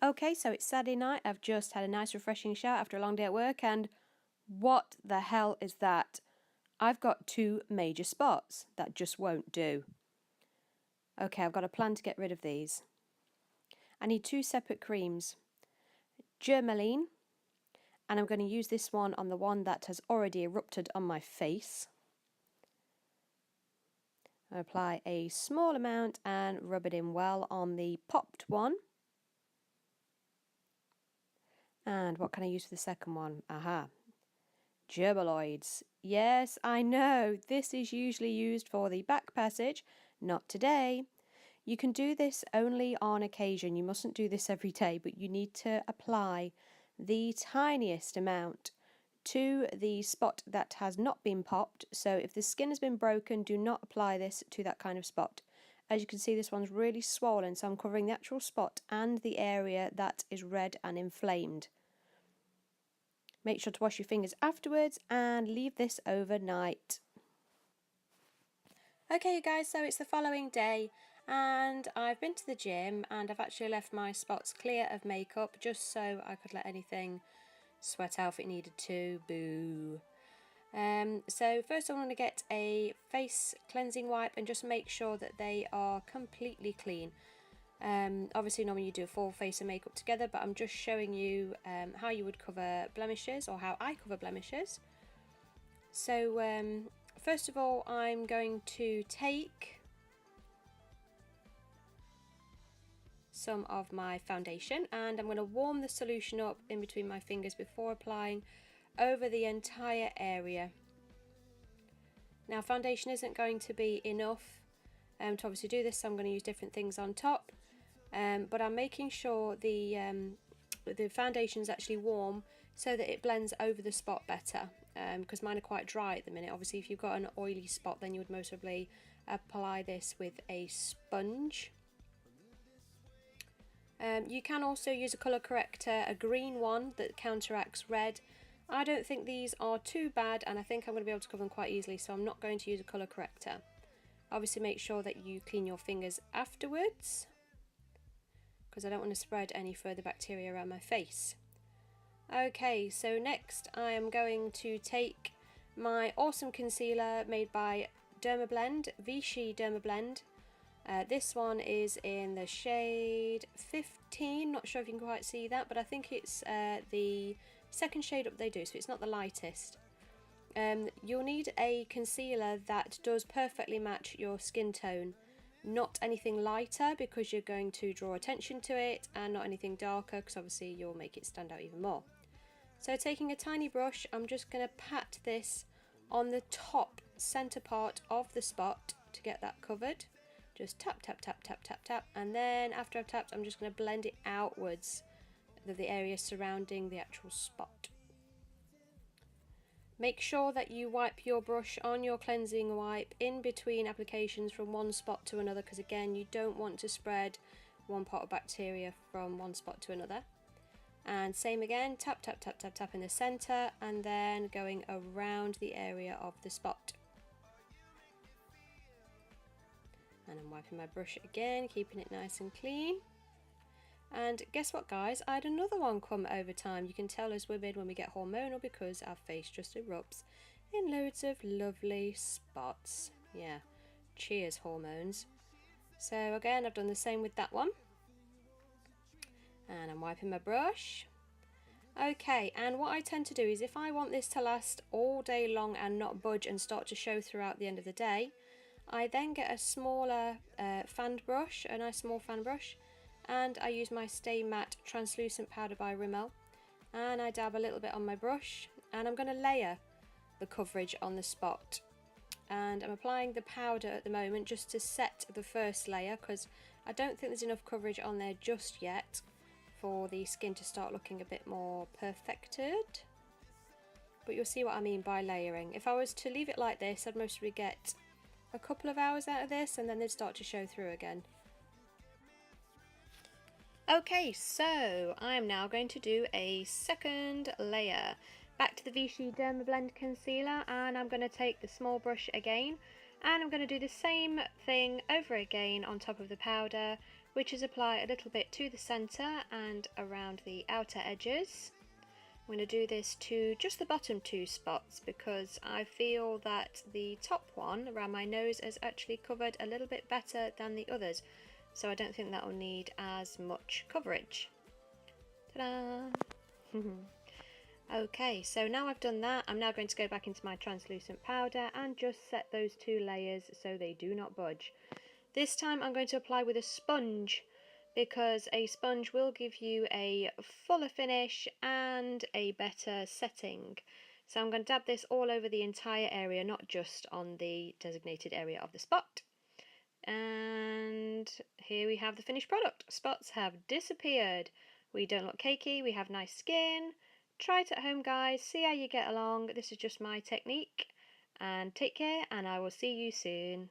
Okay, so it's Saturday night. I've just had a nice refreshing shower after a long day at work, and what the hell is that? I've got two major spots that just won't do. Okay, I've got a plan to get rid of these. I need two separate creams. Germaline, and I'm going to use this one on the one that has already erupted on my face. I apply a small amount and rub it in well on the popped one. And what can I use for the second one? Aha, Germaloids. Yes, I know, this is usually used for the back passage, not today. You can do this only on occasion, you mustn't do this every day, but you need to apply the tiniest amount to the spot that has not been popped. So if the skin has been broken, do not apply this to that kind of spot. As you can see, this one's really swollen, so I'm covering the actual spot and the area that is red and inflamed. Make sure to wash your fingers afterwards and leave this overnight. Okay, you guys, so it's the following day and I've been to the gym and I've actually left my spots clear of makeup just so I could let anything sweat out if it needed to. Boo. So first I'm going to get a face cleansing wipe and just make sure that they are completely clean. Obviously normally you do a full face of makeup together, but I'm just showing you how you would cover blemishes, or how I cover blemishes. So first of all, I'm going to take some of my foundation and I'm going to warm the solution up in between my fingers before applying over the entire area. Now foundation isn't going to be enough to obviously do this, so I'm going to use different things on top. But I'm making sure the foundation is actually warm so that it blends over the spot better, because mine are quite dry at the minute. Obviously if you've got an oily spot then you would most probably apply this with a sponge. You can also use a colour corrector, a green one that counteracts red. I don't think these are too bad and I think I'm going to be able to cover them quite easily, so I'm not going to use a colour corrector. Obviously make sure that you clean your fingers afterwards, because I don't want to spread any further bacteria around my face. Okay, so next I am going to take my awesome concealer made by Dermablend, Vichy Dermablend. This one is in the shade 15, not sure if you can quite see that, but I think it's the second shade up they do, so it's not the lightest. You'll need a concealer that does perfectly match your skin tone. Not anything lighter because you're going to draw attention to it, and not anything darker because obviously you'll make it stand out even more. So taking a tiny brush, I'm just going to pat this on the top centre part of the spot to get that covered. Just tap, tap, tap, tap, tap, tap, and then after I've tapped I'm just going to blend it outwards of the area surrounding the actual spot. Make sure that you wipe your brush on your cleansing wipe in between applications from one spot to another, because again you don't want to spread one pot of bacteria from one spot to another. And same again, tap tap tap tap tap in the centre and then going around the area of the spot. And I'm wiping my brush again, keeping it nice and clean. And guess what guys, I had another one come over time. You can tell as women when we get hormonal because our face just erupts in loads of lovely spots. Yeah, cheers hormones. So again, I've done the same with that one. And I'm wiping my brush. Okay, and what I tend to do is if I want this to last all day long and not budge and start to show throughout the end of the day, I then get a smaller fanned brush, a nice small fan brush, and I use my Stay Matte Translucent Powder by Rimmel, and I dab a little bit on my brush, and I'm going to layer the coverage on the spot. And I'm applying the powder at the moment just to set the first layer, because I don't think there's enough coverage on there just yet for the skin to start looking a bit more perfected. But you'll see what I mean by layering. If I was to leave it like this, I'd mostly get a couple of hours out of this and then they'd start to show through again. Okay, so I am now going to do a second layer. Back to the Vichy Dermablend concealer, and I'm going to take the small brush again and I'm going to do the same thing over again on top of the powder, which is apply a little bit to the centre and around the outer edges. I'm going to do this to just the bottom two spots because I feel that the top one around my nose is actually covered a little bit better than the others, so I don't think that will need as much coverage. Ta-da! Okay, so now I've done that, I'm now going to go back into my translucent powder and just set those two layers so they do not budge. This time I'm going to apply with a sponge because a sponge will give you a fuller finish and a better setting. So I'm going to dab this all over the entire area, not just on the designated area of the spot. And here we have the finished product. Spots have disappeared. We don't look cakey, we have nice skin. Try it at home, guys, see how you get along. This is just my technique. And take care, and I will see you soon.